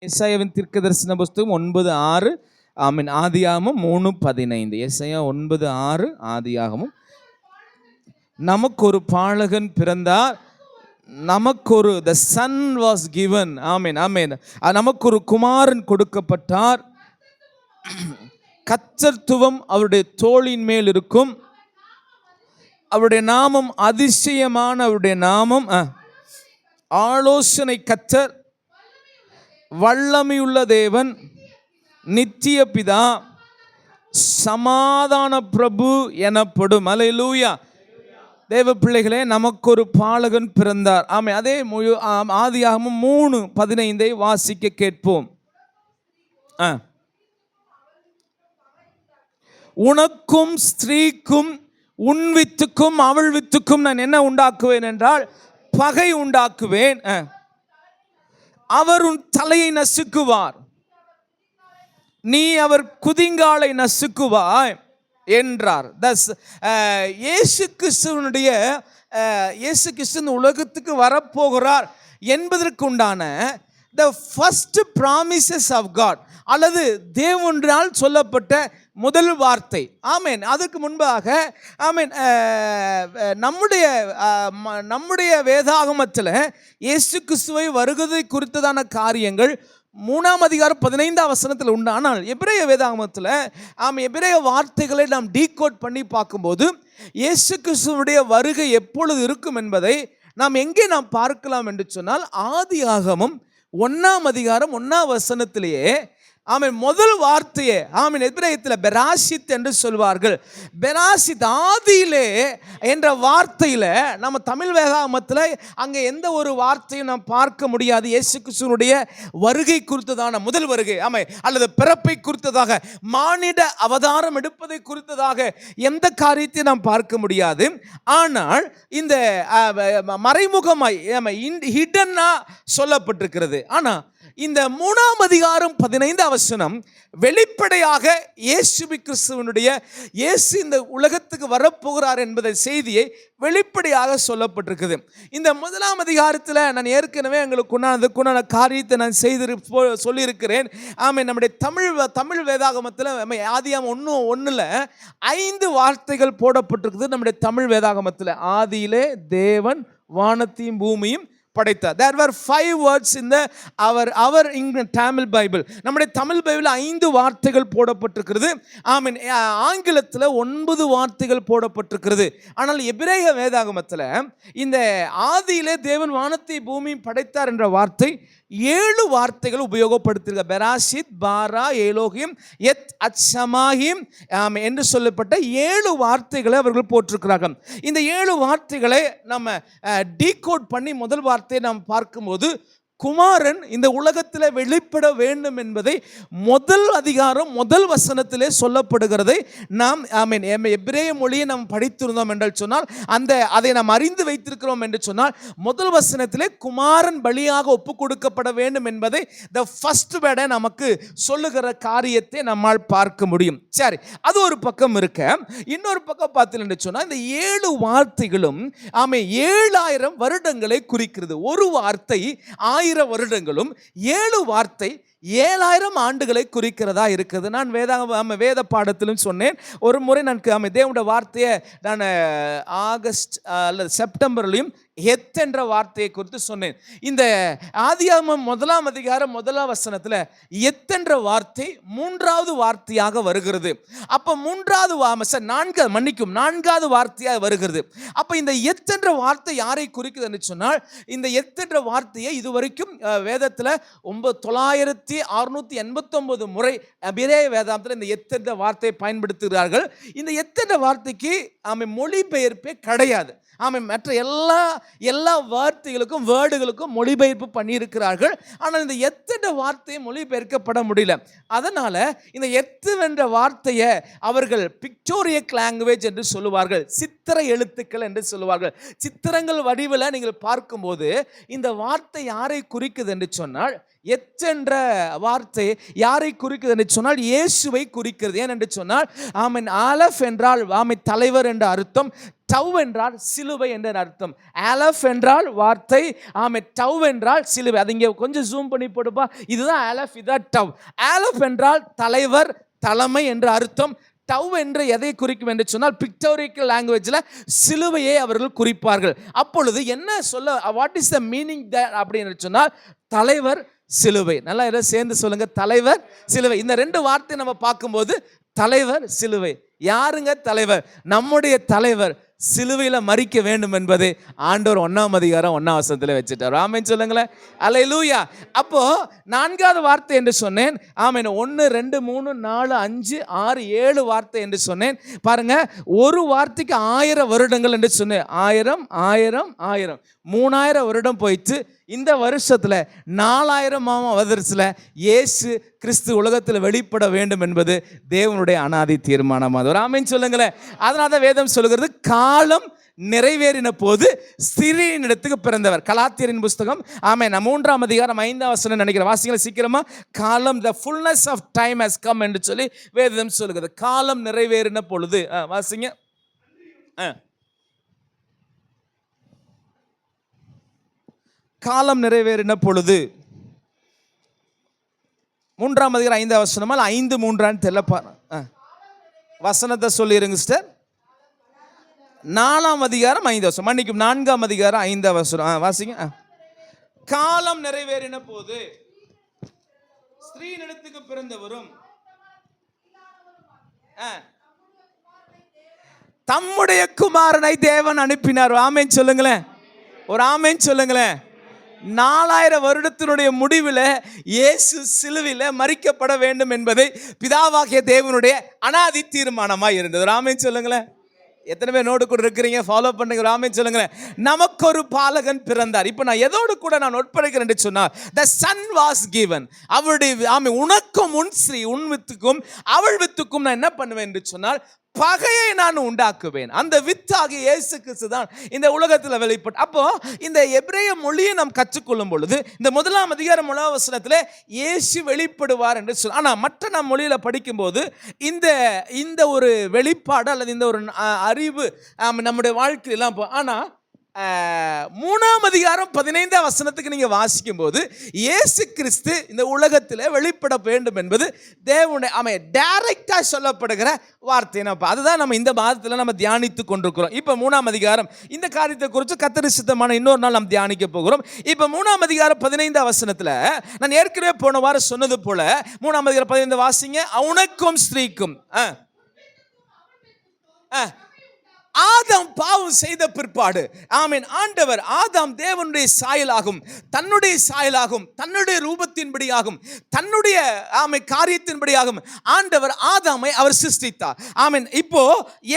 எசாயாவின் தீர்க்கதரிசன புஸ்தகம் 9:6, ஆதியாகமம் 3:15. எசாயா 9:6, ஆதியாகமம். நமக்கு ஒரு பாலகன் பிறந்தார், நமக்கு ஒரு the son was given. ஆமென் ஆமென். நமக்கு ஒரு குமாரன் கொடுக்கப்பட்டார், கர்த்தத்துவம் அவருடைய தோளின் மேல் இருக்கும், அவருடைய நாமம் அதிசயமான, அவருடைய நாமம் ஆலோசனை கர்த்தர், வல்லமையுள்ள தேவன், நித்திய பிதா, சமாதான பிரபு எனப்படும். அல்லேலூயா. தேவ பிள்ளைகளே, நமக்கு ஒரு பாலகன் பிறந்தார். ஆமென். அதே ஆதியாகமம் 3:15 வாசிக்க கேட்போம். உனக்கும் ஸ்திரீக்கும் உன் வித்துக்கும் அவள் வித்துக்கும் நான் என்ன உண்டாக்குவேன் என்றால் பகை உண்டாக்குவேன், அவர் உன் தலையை நசுக்குவார், நீ அவர் குதிங்காலை நசுக்குவாய் என்றார். இயேசு கிறிஸ்து இந்த உலகத்துக்கு வரப்போகிறார் என்பதற்குண்டான the first promises of God, அல்லது தேவனால் சொல்லப்பட்ட முதல் வார்த்தை. ஆமென். அதுக்கு முன்பாக ஆமென், நம்முடைய வேதாகமத்தில் இயேசு கிறிஸ்துவை வருகை குறித்ததான காரியங்கள் 3 அதிகாரம் 15 வசனத்தில் உண்டு. ஆனால் எபிரேய வேதாகமத்தில் எபிரேய வார்த்தைகளை நாம் டீகோட் பண்ணி பார்க்கும்போது இயேசு கிறிஸ்துவுடைய வருகை எப்பொழுது இருக்கும் என்பதை நாம் எங்கே நாம் பார்க்கலாம் என்று சொன்னால், ஆதியாகமம் 1 அதிகாரம் 1 வசனத்திலேயே முதல் வார்த்தையே எபிரேயத்தில் பெராசித் என்று சொல்வார்கள். பெராசித், ஆதியிலே என்ற வார்த்தையில் நம்ம தமிழ் வேதாகமத்தில் அங்கே எந்த ஒரு வார்த்தையும் நாம் பார்க்க முடியாது. இயேசு கிறிஸ்துவினுடைய வருகை குறித்ததான முதல் வருகை அல்லது பிறப்பை குறித்ததாக, மானிட அவதாரம் எடுப்பதை குறித்ததாக எந்த காரியத்தையும் நாம் பார்க்க முடியாது. ஆனால் இந்த மறைமுகமாய் ஹிடன்னா சொல்லப்பட்டிருக்கிறது. ஆனால் இந்த 3 அதிகாரம் 15 வசனம் வெளிப்படையாக இயேசு கிறிஸ்துவினுடைய இயேசு இந்த உலகத்துக்கு வரப்போகிறார் என்பதை செய்தியை வெளிப்படையாக சொல்லப்பட்டிருக்குது. இந்த 1 அதிகாரத்தில் நான் ஏற்கனவே அதுக்குண்டான காரியத்தை நான் சொல்லியிருக்கிறேன். நம்முடைய தமிழ் வேதாகமத்தில் ஆதியாகமம் 1:1 5 வார்த்தைகள் போடப்பட்டிருக்குது. நம்முடைய தமிழ் வேதாகமத்தில் ஆதியிலே தேவன் வானத்தையும் பூமியும் படைத்தார். There were 5 words in our English Tamil Bible. நம்முடைய தமிழ் பைபிள் 5 வார்த்தைகள் போடப்பட்டிருக்கிறது. ஆங்கிலத்தில் 9 வார்த்தைகள் போடப்பட்டிருக்கிறது. ஆனால் எபிரேய வேதாகமத்தில் இந்த ஆதியிலே தேவன் வானத்தை பூமியும் படைத்தார் என்ற வார்த்தை 7 வார்த்தைகள் உபயோகப்படுத்திருக்க. பெராசித், பாரா, ஏலோகிம், எத், அச்சமாகிம் என்று சொல்லப்பட்ட 7 வார்த்தைகளை அவர்கள் போட்டிருக்கிறார்கள். இந்த 7 வார்த்தைகளை நம்ம டீகோட் பண்ணி முதல் வார்த்தையை நாம் பார்க்கும்போது, குமாரன் இந்த உலகத்தில் வெளிப்பட வேண்டும் என்பதை முதல் அதிகாரம் முதல் வசனத்திலே சொல்லப்படுகிறதை நாம் எபிரேய மொழியை நாம் படித்திருந்தோம் என்று சொன்னால், அதை நாம் அறிந்து வைத்திருக்கிறோம் என்று சொன்னால், முதல் வசனத்திலே குமாரன் பலியாக ஒப்பு கொடுக்கப்பட வேண்டும் என்பதை the first word நமக்கு சொல்லுகிற காரியத்தை நம்மால் பார்க்க முடியும். சரி, அது ஒரு பக்கம் இருக்க, இன்னொரு பக்கம் பார்த்தீங்கன்னு சொன்னால் இந்த 7 வார்த்தைகளும் 7000 வருடங்களை குறிக்கிறது. ஒரு வார்த்தை 1000 வருடங்களும் 7 வார்த்தை 7000 ஆண்டுகளை குறிக்கிறதா இருக்குது. நான் வேத பாடத்திலும் சொன்னேன். ஒரு முறை நான் தேவனுடைய வார்த்தையை நான் ஆகஸ்ட் அல்லது செப்டம்பர்லையும் எத் என்ற வார்த்தையை குறித்து சொன்னேன். இந்த ஆதியாகமம் 1 அதிகாரம் 1 வசனத்தில் எத் என்ற வார்த்தை 3வது வார்த்தையாக வருகிறது. அப்போ 4வது வார்த்தையாக வருகிறது. அப்போ இந்த எத் என்ற வார்த்தை யாரை குறிக்குது என்று சொன்னால், இந்த எத் என்ற வார்த்தையை இதுவரைக்கும் வேதத்தில் 9689 முறை எபிரேய வேதாந்தத்தில் இந்த எத் என்ற வார்த்தையை பயன்படுத்துகிறார்கள். இந்த எத் என்ற வார்த்தைக்கு மொழிபெயர்ப்பே கிடையாது. மற்ற எல்லா வார்த்தைகளுக்கும் வேர்டுகளுக்கும் மொழிபெயர்ப்பு பண்ணியிருக்கிறார்கள். ஆனால் இந்த எத்தனை வார்த்தையை மொழிபெயர்க்கப்பட முடியல. அதனால இந்த எத்து என்ற வார்த்தையை அவர்கள் பிக்டோரியக் லாங்குவேஜ் என்று சொல்லுவார்கள், சித்திர எழுத்துக்கள் என்று சொல்லுவார்கள். சித்திரங்கள் வடிவில் நீங்கள் பார்க்கும்போது இந்த வார்த்தை யாரை குறிக்குது என்று சொன்னால், எத் என்ற வார்த்தை யாரை குறிக்கிறது என்று சொன்னால் இயேசுவை குறிக்கிறது. ஏன் என்று சொன்னால் ஆமென், ஆலஃப் என்றால் ஆமென் தலைவர் என்ற அர்த்தம், டவ் என்றால் சிலுவை என்ற அர்த்தம். ஆலஃப் என்றால் வார்த்தை, ஆமென், டவ் என்றால் சிலுவை. அது இங்கே கொஞ்சம் ஜூம் பண்ணி போடுப்பா. இதுதான் ஆலஃப், இதுதான் டவ். ஆலஃப் என்றால் தலைவர், தலைமை என்ற அர்த்தம். டவ் என்று எதை குறிக்கும் என்று சொன்னால் பிக்டோரிக்கல் லாங்குவேஜில் சிலுவையை அவர்கள் குறிப்பார்கள். அப்பொழுது என்ன சொல்ல, வாட் இஸ் த மீனிங் அப்படின்னு சொன்னால் தலைவர், சிலுவை. நல்லா எல்லாம் சேர்ந்து சொல்லுங்க, தலைவர், சிலுவை. இந்த ரெண்டு வார்த்தை நம்ம பார்க்கும்போது தலைவர், சிலுவை. யாருங்க தலைவர்? நம்முடைய தலைவர் சிலுவையில் மரிக்க வேண்டும் என்பது ஆண்டவர் 1ஆம் அதிகாரம் 1ஆம் வசனத்தில் வச்சுட்டார். ஆமென் சொல்லுங்களேன், அல்லேலூயா. அப்போ 4வது வார்த்தை என்று சொன்னேன். ஆமென், 1 2 3 4 5 6 7 வார்த்தை என்று சொன்னேன். பாருங்க, ஒரு வார்த்தைக்கு 1000 வருடங்கள் என்று சொன்னேன். 1000 1000 1000 3000 வருடம் போயிட்டு இந்த வருஷத்துல 4000ஆம் வருஷத்துல இயேசு கிறிஸ்து உலகத்தில் வெளிப்பட வேண்டும் என்பது தேவனுடைய அனாதி தீர்மானம். அது ஆமென் சொல்லுங்களேன். அதனால தான் வேதம் சொல்லுகிறது, காலம் நிறைவேறின போது ஸ்திரீயின் இடத்துக்கு பிறந்தவர். கலாத்தியரின் புஸ்தகம் ஆமென் 3ஆம் அதிகாரம் 5ஆம் வசனம் நினைக்கிறேன், வாசிங்கள சீக்கிரமா. காலம், the fullness of time has come என்று சொல்லி வேதம் சொல்லுகிறது. காலம் நிறைவேறின பொழுது, வாசிங்க. காலம் நிறைவேறின பொழுது, 3ஆம் அதிகாரம் 5ஆம் வசனம், 5 3 தெரியல, வசனத்தை சொல்லிருங்க சிஸ்டர். 4ஆம் அதிகாரம் 5 வசனம், மன்னிக்கும் 4ஆம் அதிகாரம் 5ஆம் வசனம், வாசிங்க. காலம் நிறைவேறின போது ஸ்திரீயினிடத்துக்கு பிறந்தவரும் தம்முடைய குமாரனை தேவன் அனுப்பினார். ஆமென் சொல்லுங்களேன், ஒரு ஆமென் சொல்லுங்களேன். 4000 வருடத்தினுடைய முடிவில் இயேசு சிலுவையில் மரிக்கப்பட வேண்டும் என்பதை பிதாவாகிய தேவனுடைய அனாதி தீர்மானமாக இருந்தது. ஆமென் சொல்லுங்களேன். எத்தனை பேர் நோட்டு கூட இருக்கிறீங்க, ஃபாலோ பண்ணுங்க. ஆமென் சொல்லுங்களேன். நமக்கு ஒரு பாலகன் பிறந்தார். இப்போ நான் எதோடு கூட நான் நோட்படுகிறேன் என்று சொன்னால், the son was given. அவருடைய ஆமென், உனக்கும் உன் ஸ்ரீ, உன் வித்துக்கும் அவள் வித்துக்கும் நான் என்ன பண்ணுவேன் என்று சொன்னால் பகையை நான் உண்டாக்குவேன். அந்த வித்தாகிய இயேசு கிறிஸ்து தான் இந்த உலகத்தில் வெளிப்பட்டு. அப்போ இந்த எபிரேய மொழியை நாம் கற்றுக்கொள்ளும் பொழுது இந்த 1ஆம் அதிகாரம் 1ஆம் வசனத்தில் இயேசு வெளிப்படுவார் என்று சொல்ல. ஆனால் மற்ற நம் மொழியில் படிக்கும்போது இந்த ஒரு வெளிப்பாடு அல்லது இந்த ஒரு அறிவு நம்முடைய வாழ்க்கையெல்லாம் ஆனால் 3ஆம் அதிகாரம் 15ஆம் வசனத்துக்கு நீங்க வாசிக்கும் போது இயேசு கிறிஸ்து இந்த உலகத்தில் வெளிப்பட வேண்டும் என்பது தேவனுடைய டைரக்டா சொல்லப்படுகிற வார்த்தை. அதுதான் நம்ம இந்த மாதத்தில் நம்ம தியானித்து கொண்டிருக்கிறோம். இப்போ 3ஆம் அதிகாரம் இந்த காரியத்தை குறித்து கர்த்தர் சித்தமான இன்னொரு நாள் நாம் தியானிக்க போகிறோம். இப்போ 3ஆம் அதிகாரம் 15ஆம் வசனத்தில் நான் ஏற்கனவே போன வாரம் சொன்னது போல 3ஆம் அதிகாரம் 15 வாசிங்க. உனக்கும் ஸ்திரீக்கும், ஆதாம் பாவம் செய்த பிற்பாடு ஆமென், ஆண்டவர் ஆதாம் தேவனுடைய சாயலாகும், தன்னுடைய சாயலாகும், தன்னுடைய ரூபத்தின்படியாகும், தன்னுடைய காரியத்தின்படியாகும் ஆண்டவர் ஆதாமை அவர் சிருஷ்டித்தார். ஆமென். இப்போ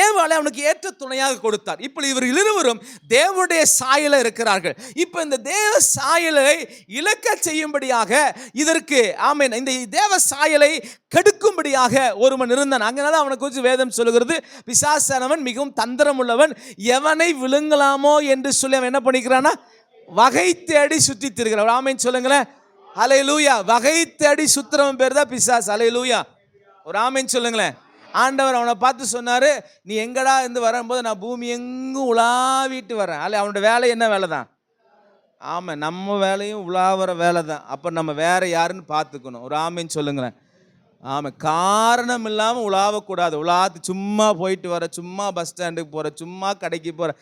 ஏவாளை அவனுக்கு ஏற்ற துணையாக கொடுத்தார். இப்போ இவர் இருவரும் தேவனுடைய சாயல இருக்கிறார்கள். இப்போ இந்த தேவ சாயலை இழக்க செய்யும்படியாக இதற்கு ஆமென் இந்த தேவ சாயலை கெடுக்கும்படியாக ஒருவன் இருந்தான். அங்கனால அவனை குறித்து வேதம் சொல்லுகிறது, பிசாசானவன் மிகவும் தந்திரம் உள்ளவன், எவனை விழுங்கலாமோ என்று சொல்லி அவன் என்ன பண்ணிக்கிறானா, வகை தேடி சுற்றி திரிகிறான். ஆமென் சொல்லுங்களேன், அல்லேலூயா. வகை தேடி சுத்துறவன் பேர் தான் பிசாசு. அல்லேலூயா, ஒரு ஆமென் சொல்லுங்களேன். ஆண்டவர் அவனை பார்த்து சொன்னாரு, நீ எங்கடா இருந்து வரும்போது நான் பூமி எங்கும் உலாவிட்டு வரேன். அல்ல, அவனோட வேலை என்ன வேலை தான்? ஆமாம், நம்ம வேலையும் உலாவற வேலை தான். அப்போ நம்ம வேற யாருன்னு பார்த்துக்கணும். ஒரு ஆமென் சொல்லுங்களேன். ஆமாம், காரணம் இல்லாமல் உலாவக்கூடாது. உலாத்து சும்மா போயிட்டு வர, சும்மா பஸ் ஸ்டாண்டுக்கு போகிற, சும்மா கடைக்கு போகிற,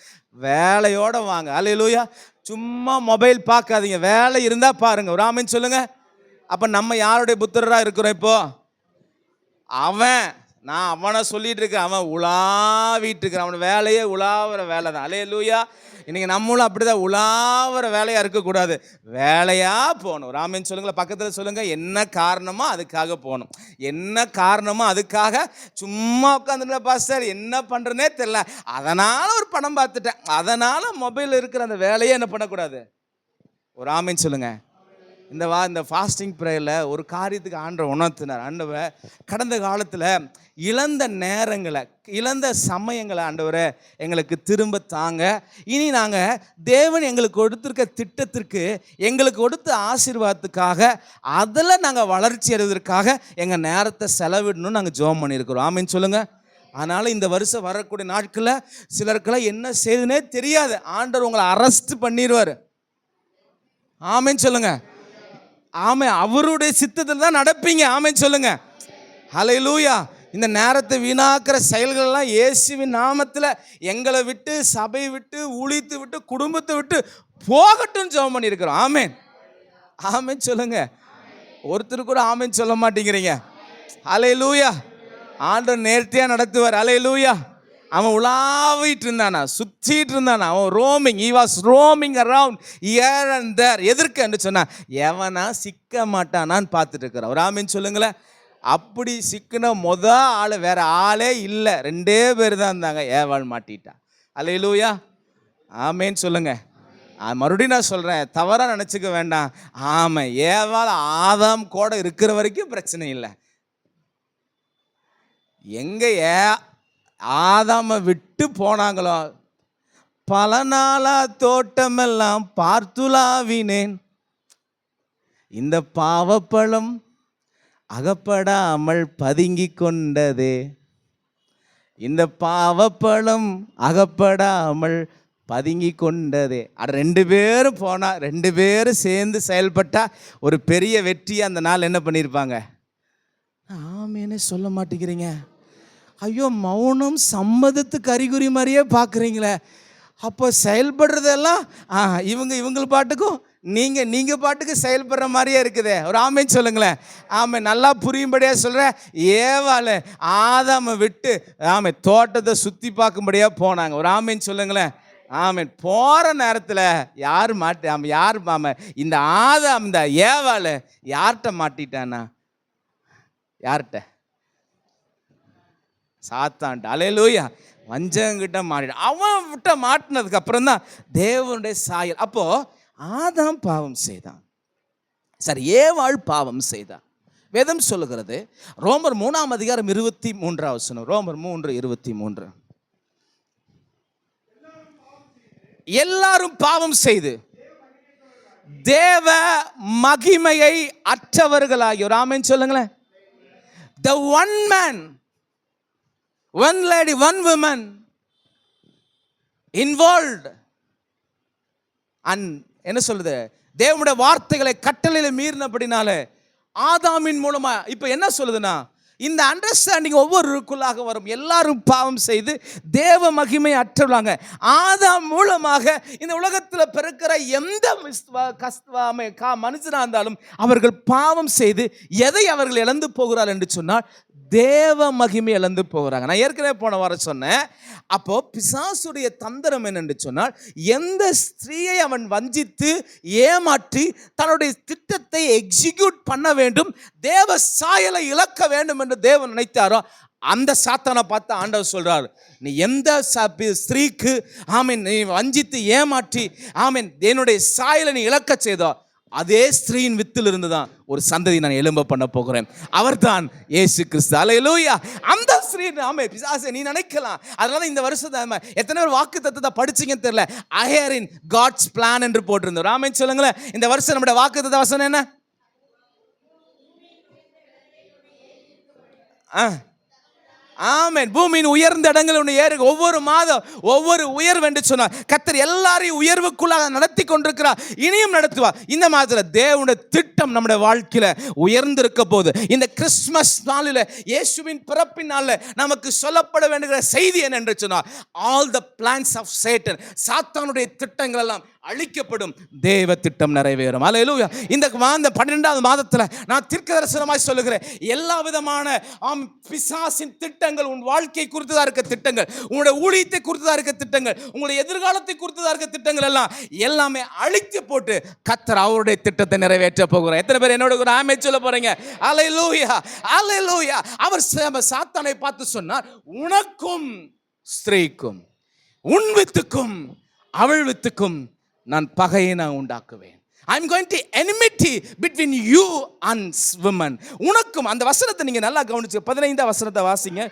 வேலையோடு வாங்க. அல்லேலூயா. சும்மா மொபைல் பார்க்காதீங்க, வேலை இருந்தால் பாருங்க. ஒரு ஆமென் சொல்லுங்க. அப்போ நம்ம யாருடைய புத்திரராக இருக்கிறோம்? இப்போ நான் அவனை சொல்லிட்டு இருக்கேன், அவன் உலாவிட்டு இருக்கிறான். அவன் வேலையே உலாவுற வேலை தான். அல்லேலூயா. இன்னைக்கு நம்மளும் அப்படிதான் உலாவுற வேலையா இருக்கக்கூடாது, வேலையா போகணும். ஒரு ஆமென் சொல்லுங்களேன். பக்கத்தில் சொல்லுங்க, என்ன காரணமோ அதுக்காக போகணும். என்ன காரணமோ அதுக்காக சும்மா உட்காந்துருக்க பாஸ்டர் என்ன பண்ணுறதுனே தெரியல, அதனால் ஒரு படம் பார்த்துட்டேன், அதனால் மொபைல் இருக்கிற அந்த வேலையே என்ன பண்ணக்கூடாது. ஒரு ஆமென் சொல்லுங்க. இந்த ஃபாஸ்டிங் ப்ரேயரில் ஒரு காரியத்துக்கு ஆண்டவர் உணர்த்தினார். ஆண்டவர் கடந்த காலத்தில் இழந்த நேரங்களை, இழந்த சமயங்களை ஆண்டவரை எங்களுக்கு திரும்ப தாங்க. இனி நாங்கள் தேவன் எங்களுக்கு கொடுத்துருக்க திட்டத்திற்கு, எங்களுக்கு கொடுத்த ஆசீர்வாதத்துக்காக, அதில் நாங்கள் வளர்ச்சி அடைவதற்காக எங்கள் நேரத்தை செலவிடணும்னு நாங்கள் ஜெபம் பண்ணியிருக்கிறோம். ஆமீன் சொல்லுங்கள். அதனால் இந்த வருஷம் வரக்கூடிய நாட்களில் சிலருக்கெல்லாம் என்ன செய்யுதுன்னே தெரியாது. ஆண்டவர் உங்களை அரெஸ்ட் பண்ணிடுவார். ஆமீன் சொல்லுங்கள். ஆமே, அவருடைய சித்தத்தில் தான் நடப்பீங்க. ஆமேன் சொல்லுங்க. ஹல்லேலூயா. இந்த நேரத்தை வீணாக்கிற செயல்களெல்லாம் இயேசுவின் நாமத்தில் எங்களை விட்டு, சபையை விட்டு, ஊழியத்தை விட்டு, குடும்பத்தை விட்டு போகட்டும் ஜெபம் பண்ணியிருக்கிறோம். ஆமேன். ஆமேன் சொல்லுங்க. ஒருத்தர் கூட ஆமேன் சொல்ல மாட்டேங்கிறீங்க. ஹல்லேலூயா. ஆண்டவர் நேர்த்தியாக நடத்துவார். ஹல்லேலூயா. அவன் உலாவிட்டு இருந்தானா, சுற்றிட்டு இருந்தானா, அவன் roaming, he was roaming around here and there. எதற்கு என்று சொன்னா, எவனா சிக்க மாட்டானான்னு பார்த்துட்டு இருக்கிறான். ஒரு ஆமீன் சொல்லுங்களேன். அப்படி சிக்கின ஆள் வேற ஆளே இல்லை, 2 பேர் தான் இருந்தாங்க. ஏவாள் மாட்டிட்டா. அல்லேலூயா. ஆமேன்னு சொல்லுங்க. மறுபடியும் நான் சொல்கிறேன், தவறாக நினச்சிக்க வேண்டாம். ஆமாம், ஏவாள் ஆதாம் கூட இருக்கிற வரைக்கும் பிரச்சனை இல்லை. எங்கே ஆதாமை விட்டு போனாங்களோ, பல நாளா தோட்டமெல்லாம் பார்த்துலாவினேன், இந்த பாவப்பழம் அகப்படாமல் பதுங்கி கொண்டதே, இந்த பாவப்பழம் அகப்படாமல் பதுங்கி கொண்டதே. 2 பேரும் போனா, 2 பேரும் சேர்ந்து செயல்பட்டா ஒரு பெரிய வெற்றி அந்த நாள் என்ன பண்ணியிருப்பாங்க. ஆமேனே சொல்ல மாட்டேங்கிறீங்க. ஐயோ, மௌனம் சம்மதத்துக்கு அறிகுறி மாதிரியே பார்க்குறீங்களே. அப்போ செயல்படுறதெல்லாம் இவங்க பாட்டுக்கும் நீங்கள் பாட்டுக்கு செயல்படுற மாதிரியே இருக்குதே. ஒரு ஆமேன்னு சொல்லுங்களேன். ஆமாம், நல்லா புரியும்படியாக சொல்கிறேன். ஏவாள் ஆதாமை விட்டு தோட்டத்தை சுற்றி பார்க்கும்படியாக போனாங்க. ஒரு ஆமேன்னு சொல்லுங்களேன். ஆமேன். போகிற நேரத்தில் யார் இந்த ஆதாம், இந்த ஏவாள் யார்கிட்ட மாட்டிட்டானா? யார்கிட்ட? சாத்தான்ட்ட. அல்லேலூயா. வஞ்சங்கிட்ட மாட்டிட்டான். அவன் விட்ட மாட்டினதுக்கு அப்புறம் தான் தேவனுடைய சாயல். அப்போ ஆதாம் பாவம் செய்தான், சரி, ஏவாள் பாவம் செய்தான். வேதம் சொல்லுகிறது, ரோமர் 3:23. ரோமர் 3:23. எல்லாரும் பாவம் செய்து தேவ மகிமையை அற்றவர்களாகி. ஒரு ஆமென் சொல்லுங்களேன். The one man, one lady, one woman involved and என்ன சொல்லுது, தேவனுடைய வார்த்தைகளை கட்டளையில மீறினபடினால ஆதாமின் மூலமா இப்ப என்ன சொல்லுதுன்னா, இந்த அண்டர்ஸ்டாண்டிங் ஒவ்வொருக்குள்ளாக வரும். எல்லாரும் பாவம் செய்து தேவ மகிமை அற்றவர்களாங்க. ஆதாம் மூலமாக இந்த உலகத்தில் பிறக்கிற எந்த மனுஷனாக இருந்தாலும் அவர்கள் பாவம் செய்து எதை அவர்கள் இழந்து போகிறார் என்று சொன்னால் தேவ மகிமை இழந்து போகிறாங்க. நான் ஏற்கனவே போன வாரம் சொன்னேன். அப்போ பிசாசுடைய தந்திரம் என்னென்று சொன்னால், எந்த ஸ்திரீயை அவன் வஞ்சித்து ஏமாற்றி தன்னுடைய திட்டத்தை எக்ஸிக்யூட் பண்ண வேண்டும், தேவ சாயலை இழக்க வேண்டும் என்று தேவன் நினைத்தாரோ அந்த சாத்தானை பார்த்து ஆண்டவர் சொல்றார், நீ எந்த ஸ்திரீக்கு நீ வஞ்சித்து ஏமாற்றி என்னுடைய சாயலை நீ இழக்க செய்தோ அதே ஸ்திரீயின் வித்தில் இருந்து தான் ஒரு சந்ததி நான் எழும்ப பண்ண போகிறேன். அவர்தான் இயேசு கிறிஸ்து. அல்லேலூயா. அந்த ஸ்திரீ பிசாசே நீ நினைக்கலாம். அதனால இந்த வருஷத்தை எத்தனை பேர் வாக்குத்தத்தத்தை படிச்சீங்கன்னு தெரியல. அஹேர் இன் காட்ஸ் பிளான் என்று போட்டிருந்தோம். ஆமென் சொல்லுங்களேன். இந்த வருஷம் நம்முடைய வாக்குத்தத்த வசனம் என்ன? ஆமென். பூமியின் உயர்ந்த இடங்கள் ஏறு. ஒவ்வொரு மாதம் ஒவ்வொரு உயர்வு என்று சொன்னார். கர்த்தர் எல்லாரையும் உயர்வுக்குள்ளாக நடத்தி கொண்டிருக்கிறார், இனியும் நடத்துவார். இந்த மாதத்தில் தேவனுடைய திட்டம் நம்முடைய வாழ்க்கையில உயர்ந்திருக்க போது. இந்த கிறிஸ்துமஸ் நாளில், இயேசுவின் பிறப்பின் நாளில் நமக்கு சொல்லப்பட வேண்டிய செய்தி என்ன என்று சொன்னார், all the plans of Satan, சாத்தானுடைய திட்டங்கள் எல்லாம் அழிக்கப்படும், தேவ திட்டம் நிறைவேறும். அல்லேலூயா. இந்த 12வது மாதத்தில் நான் தீர்க்கதரிசனமாய் சொல்லுகிறேன், எல்லா விதமான பிசாசின் திட்டங்கள், உன் வாழ்க்கை குறித்ததா இருக்க திட்டங்கள், உங்களுடைய ஊழியத்தை குறித்ததா இருக்க திட்டங்கள், உங்களுடைய எதிர்காலத்தை குறித்ததா இருக்க திட்டங்கள் எல்லாமே அழித்து போட்டு கர்த்தர் அவருடைய திட்டத்தை நிறைவேற்ற போகிறார். எத்தனை பேர் என்னோட ஒரு ஆமென் சொல்ல போறீங்க? அல்லேலூயா, அல்லேலூயா. அவர் சாத்தானை பார்த்து சொன்னார், உனக்கும் ஸ்திரீக்கும், உன் வித்துக்கும் அவள் வித்துக்கும் நான் பகையை நான் உண்டாக்குவேன். I'm going to enmity between you and women. உனக்கும், அந்த வசனத்தை நீங்க நல்லா கவனிச்சு 15ஆம் வசனத்தை வாசிங்க.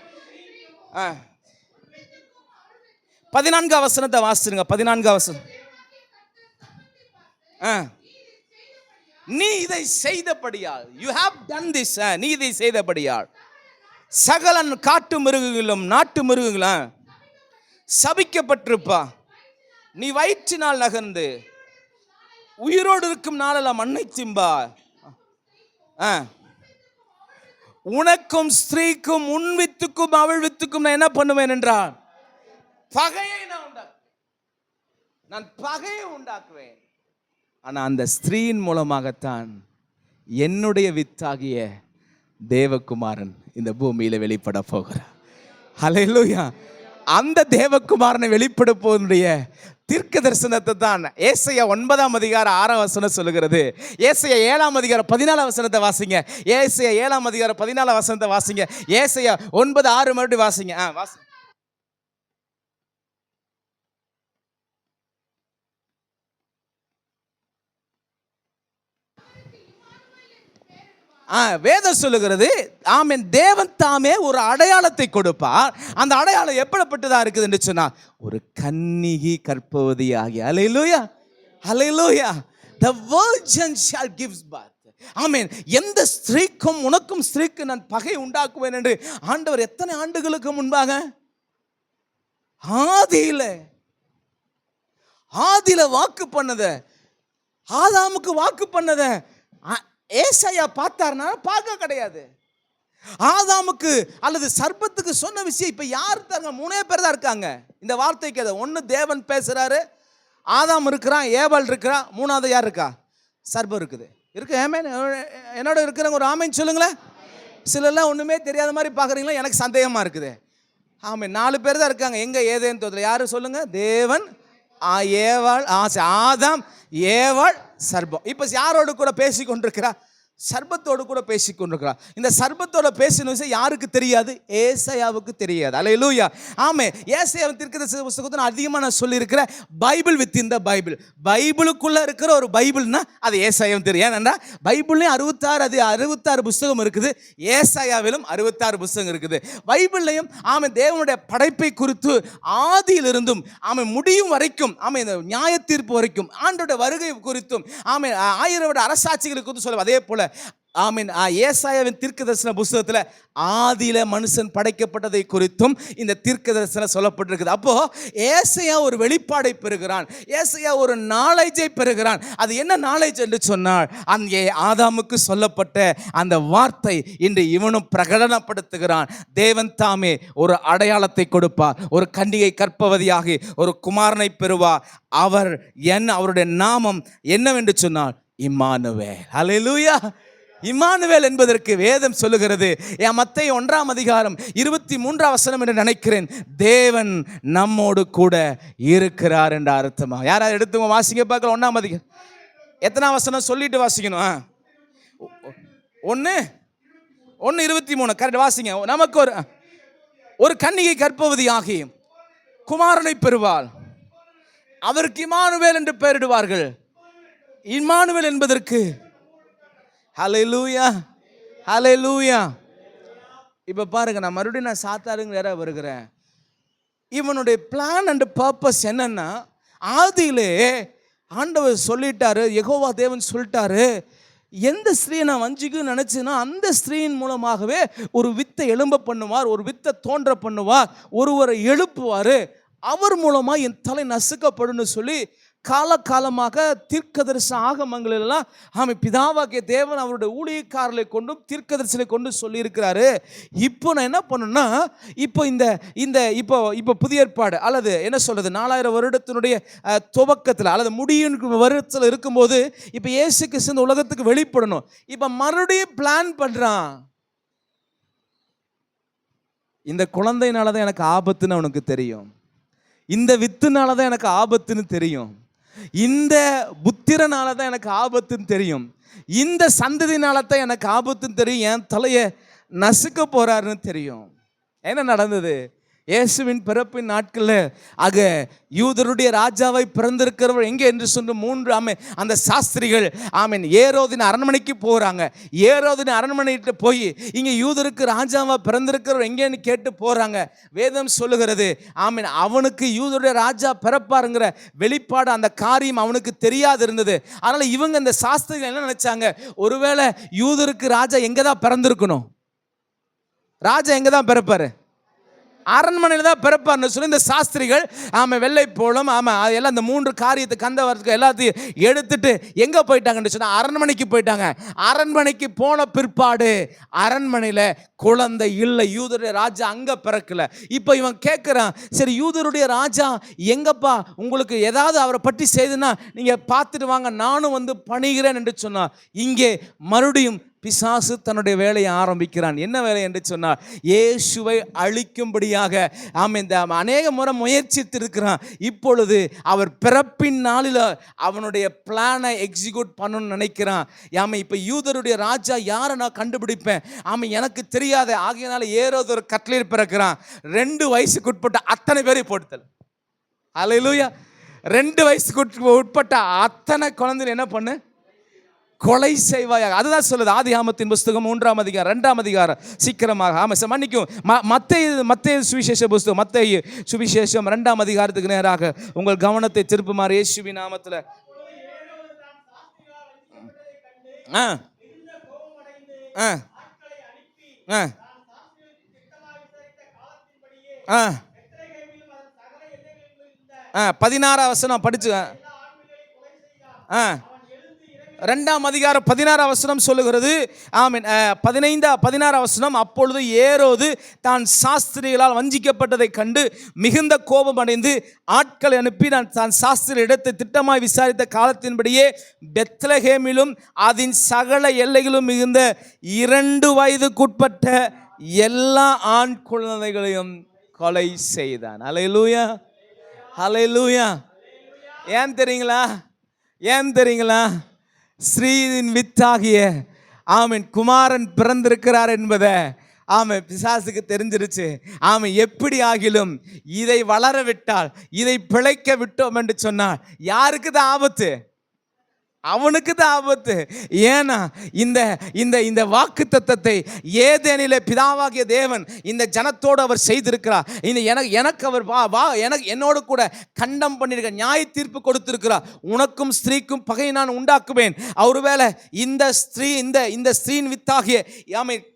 14ஆம் வசனத்தை வாசிங்க. 14ஆம் வசனம். நீ இதை செய்தபடியால், you have done this, நீ இதை செய்தபடியால் சகல காட்டு மிருகங்களும் நாட்டு மிருகங்களும் சபிக்கப்பட்டிருப்பா. நீ வயிற்றினால் நகர்ந்து உயிரோடு இருக்கும் நாளெல்லாம் மண்ணை திம்பா. உனக்கும் ஸ்திரீக்கும் உன் வித்துக்கும் அவள் வித்துக்கும் நான் என்ன பண்ணுவேன் என்றால் பகையை நான் பகையை உண்டாக்குவேன். ஆனா அந்த ஸ்திரீயின் மூலமாகத்தான் என்னுடைய வித்தாகிய தேவகுமாரன் இந்த பூமியில வெளிப்பட போகிறார். ஹல்லேலூயா. அந்த தேவகுமாரனை வெளிப்பட போவதுடைய தீர்க்க தரிசனத்தை தான் ஏசாயா 9ஆம் அதிகாரம் 6ஆம் வசனம் சொல்லுகிறது. ஏசாயா 7ஆம் அதிகாரம் 14ஆம் வசனத்தை வாசிங்க. ஏசாயா 7ஆம் அதிகாரம் 14ஆம் வசனத்தை வாசிங்க. ஏசாயா 9:6 மறுபடியும் வாசிங்க. வாசிங்க. வேதம் சொல்லுகிறது, ஆமென், தேவன் தாமே ஒரு அடையாளத்தை கொடுப்பார். அந்த அடையாளம் எப்படிப்பட்டதா இருக்குது என்று சொன்னா, ஒரு கன்னிகை கற்பவதி ஆகிய. ஹல்லேலூயா, ஹல்லேலூயா. The virgin shall give birth. ஆமென். எந்த ஸ்திரீக்கும் உனக்கும் ஸ்திரீக்கு நான் பகை உண்டாக்குவேன் என்று ஆண்டவர் எத்தனை ஆண்டுகளுக்கு முன்பாக ஆதியில வாக்கு பண்ணத, ஆதாமுக்கு வாக்கு பண்ணத ஏசாயா பார்த்தார்னா பார்க்க கிடையாது. ஆதாமுக்கு அல்லது சர்ப்பத்துக்கு சொன்ன விஷயம் இப்ப யார் தாங்க? 3 பேர் தான் இருக்காங்க இந்த வார்த்தைக்கு. அதை ஒன்று தேவன் பேசுறாரு, ஆதாம் இருக்கிறான், ஏவாள் இருக்கிறா, 3வது யார் இருக்கா? சர்ப்பம் இருக்குது. இருக்கு. ஆமென். என்னோட இருக்கிறவங்க ஒரு ஆமென் சொல்லுங்களேன். சிலர்லாம் ஒண்ணுமே தெரியாத மாதிரி பார்க்குறீங்களா? எனக்கு சந்தேகமா இருக்குது. ஆமென். 4 பேர் தான் இருக்காங்க. எங்க ஏதேன் தோட்டத்தில் யாரு சொல்லுங்க? தேவன், ஏவாள், ஆதாம், ஏவாள், சர்ப்பம். இப்போ யாரோடு கூட பேசி கொண்டிருக்கிறா? சர்ப்பத்தோடு கூட பேசி கொண்டிருக்கிறார். இந்த சர்ப்பத்தோட பேசின விஷயம் யாருக்கு தெரியாது? ஏசாயாவுக்கு தெரியாது. அல்லேலூயா. ஆமே. ஏசாயாவின் தீர்க்கதரிசன புத்தகத்தில் அதிகமாக நான் சொல்லியிருக்கிறேன், Bible within the Bible. பைபிளுக்குள்ள இருக்கிற ஒரு பைபிள்னா அது ஏசாயாவும் தெரியும். ஏன்னா பைபிள்லையும் 66 புத்தகம் இருக்குது, ஏசாயாவிலும் 66 புத்தகம் இருக்குது. பைபிள்லையும் ஆமே தேவனுடைய படைப்பை குறித்து ஆதியிலிருந்தும் ஆமே முடியும் வரைக்கும், ஆமே இந்த நியாய தீர்ப்பு வரைக்கும், ஆண்டோட வருகை குறித்தும், ஆமே 1000 வருட அரசாட்சிகளை குறித்து சொல்லுவோம். அதே போல ஆமீன் ஏசாயாவின் தீர்க்கதரிசன புத்தகத்தில் ஆதியில மனுஷன் படைக்கப்பட்டதை குறித்தும் இந்த தீர்க்கதரிசனம் சொல்லப்பட்டிருக்குது. அப்போ ஏசாயா ஒரு வெளிப்பாடை பெறுகிறான், ஏசாயா ஒரு நாலேஜை பெறுகிறான். அது என்ன நாலேஜ் என்று சொன்னால், அங்கே ஆதாமுக்கு சொல்லப்பட்ட அந்த வார்த்தை இன்று இவனும் பிரகடனப்படுத்துகிறான். தேவன் தாமே ஒரு அடையாளத்தை கொடுப்பார், ஒரு கன்னிகை கற்பவதியாகி ஒரு குமாரனை பெறுவார். அவருடைய நாமம் என்னவென்று சொன்னால் இம்மானுவேல். ஹல்லேலூயா. இம்மானுவேல் என்பதற்கு வேதம் சொல்லுகிறது, மத்தேயு 1ஆம் அதிகாரம் 23ஆம் வசனம் என்று நினைக்கிறேன், தேவன் நம்மோடு கூட இருக்கிறார் என்ற அர்த்தமா. யாராவது எடுத்து வாசிங்க பார்க்கலாம். 1ஆம் அதிகாரம் எத்தனாம் வசனம் சொல்லிட்டு வாசிக்கணும்? 1:23 கரெக்ட் வாசிங்க. நமக்கு ஒரு கன்னிகை கற்பவதி ஆகி குமாரனை பெறுவாள், அவருக்கு இம்மானுவேல் என்று பெயரிடுவார்கள். இம்மானுவேல் என்பதற்கு ஹல்லேலூயா, ஹல்லேலூயா. இப்போ பாருங்க, நான் மறுபடியும் சாத்தாருங்க வேற வருகிறேன். இவனுடைய பிளான் அண்ட் பர்பஸ் என்னன்னா, ஆதியிலே ஆண்டவர் சொல்லிட்டாரு, யெகோவா தேவன் சொல்லிட்டாரு, எந்த ஸ்திரீயை நான் வஞ்சிக்குன்னு நினைச்சேன்னா அந்த ஸ்திரீயின் மூலமாகவே ஒரு வித்தை எழும்ப பண்ணுவார், ஒரு வித்தை தோன்ற பண்ணுவார், ஒருவரை எழுப்புவார், அவர் மூலமா என் தலை நசுக்கப்படும் சொல்லி காலகாலமாக தீர்க்கதரிசன ஆகமங்கள் எல்லாம் ஆமை பிதாவாகிய தேவன் அவருடைய ஊழியக்காரர்களை கொண்டும் தீர்க்கதரிசனை கொண்டு சொல்லியிருக்கிறாரு. இப்போ நான் என்ன பண்ணணும்னா, இப்போ புதிய ஏற்பாடு அல்லது என்ன சொல்றது 4000 வருடத்தினுடைய துவக்கத்தில் அல்லது முடியும் வருடத்தில் இருக்கும்போது இப்போ இயேசு கிறிஸ்து இந்த உலகத்துக்கு வெளிப்படணும். இப்போ மறுபடியும் பிளான் பண்றான். இந்த குழந்தைனால தான் எனக்கு ஆபத்துன்னு அவனுக்கு தெரியும், இந்த வித்துனால தான் எனக்கு ஆபத்துன்னு தெரியும், இந்த புத்திரனால தான் எனக்கு ஆபத்துன்னு தெரியும், இந்த சந்ததினால தான் எனக்கு ஆபத்துன்னு தெரியும், என் தலையை நசுக்க போறாருன்னு தெரியும். என்ன நடந்தது? இயேசுவின் பிறப்பின் நாட்களில் ஆக யூதருடைய ராஜாவை பிறந்திருக்கிறவர் எங்கே என்று சொன்ன 3 அந்த சாஸ்திரிகள் ஏரோதின் அரண்மனைக்கு போகிறாங்க. ஏரோதின் அரண்மனைக்கு போய் இங்கே யூதருக்கு ராஜாவா பிறந்திருக்கிறவர் எங்கேன்னு கேட்டு போகிறாங்க. வேதம் சொல்லுகிறது அவனுக்கு யூதருடைய ராஜா பிறப்பாருங்கிற வெளிப்பாடு அந்த காரியம் அவனுக்கு தெரியாது இருந்தது. அதனால் இவங்க இந்த சாஸ்திரிகள் என்ன நினைச்சாங்க, ஒருவேளை யூதருக்கு ராஜா எங்கே தான் பிறந்திருக்கணும், ராஜா எங்கே தான் பிறப்பாரு, அரண்மனையில் தான் பிறப்பார்னு சொல்லி இந்த சாஸ்திரிகள் வெள்ளை போலும் எல்லாம் இந்த 3 காரியத்தை கந்தவரத்துக்கு எல்லாத்தையும் எடுத்துட்டு எங்கே போயிட்டாங்கன்னு சொன்னால் அரண்மனைக்கு போயிட்டாங்க. அரண்மனைக்கு போன பிற்பாடு அரண்மனையில் குழந்தை இல்லை, யூதருடைய ராஜா அங்கே பிறக்கல. இப்போ இவன் கேட்குறான், சரி யூதருடைய ராஜா எங்கப்பா, உங்களுக்கு ஏதாவது அவரை பற்றி செய்துன்னா நீங்கள் பார்த்துட்டு வாங்க, நானும் வந்து பணிகிறேன் என்று சொன்னான். இங்கே மறுபடியும் பிசாசு தன்னுடைய வேலையை ஆரம்பிக்கிறான். என்ன வேலை என்று சொன்னால், இயேசுவை அழிக்கும்படியாக இந்த அநேக முறை முயற்சித்திருக்கிறான். இப்பொழுது அவர் பிறப்பின் நாளில் அவனுடைய பிளானை எக்ஸிக்யூட் பண்ணணும்னு நினைக்கிறான். இப்போ யூதருடைய ராஜா யாரை நான் கண்டுபிடிப்பேன், எனக்கு தெரியாத ஆகையினால ஏரோது ஒரு கட்டளையில் பிறக்கிறான். 2 வயசுக்கு உட்பட்ட அத்தனை பேரை போட்டுத்தல். அல்லேலூயா. 2 வயசுக்கு உட்பட்ட அத்தனை குழந்தைகள் என்ன பண்ணு, கொலை செய்வாயாக. அதுதான் சொல்லுது ஆதியாகமத்தின் புஸ்தகம் 3ஆம் அதிகாரம் 2ஆம் அதிகாரம். சீக்கிரமாக மன்னிக்கும், மத்தேயு சுவிசேஷ புஸ்தகம், மத்தேயு சுவிசேஷம் 2ஆம் அதிகாரத்துக்கு நேராக உங்கள் கவனத்தை திருப்புமாறு இயேசுவின் நாமத்தில். ஆ 16 வசனம் படிச்சு 2ஆம் அதிகாரம் 16 வசனம் சொல்லுகிறது. 16 வசனம். அப்பொழுது ஏரோது தான் சாஸ்திரிகளால் வஞ்சிக்கப்பட்டதை கண்டு மிகுந்த கோபம் அடைந்து ஆட்களை அனுப்பி தான் சாஸ்திரி இடத்தை திட்டமாய் விசாரித்த காலத்தின்படியே பெத்லகேமிலும் அதன் சகல எல்லைகளும் மிகுந்த 2 வயதுக்குட்பட்ட எல்லா ஆண் குழந்தைகளையும் கொலை செய்தான். அல்லேலூயா, அல்லேலூயா. ஏன் தெரியுங்களா, ஸ்ரீயின் வித்தாகிய குமாரன் பிறந்திருக்கிறார் என்பதை பிசாசுக்கு தெரிஞ்சிருச்சு. எப்படி ஆகிலும் இதை வளர விட்டால், இதை பிழைக்க விட்டோம் என்று சொன்னால் யாருக்கு தான் ஆபத்து, அவனுக்கு தான் ஆபத்து. ஏன்னா இந்த வாக்கு தத்தத்தை ஏதேனிலே பிதாவாகிய தேவன் இந்த ஜனத்தோடு அவர் செய்திருக்கிறார். எனக்கு அவர் என்னோடு கூட கண்டம் பண்ணிருக்க நியாய தீர்ப்பு கொடுத்திருக்கிறார். உனக்கும் ஸ்திரீக்கும் பகை நான் உண்டாக்குவேன். ஒருவேளை இந்த ஸ்திரீயின் வித்தாகிய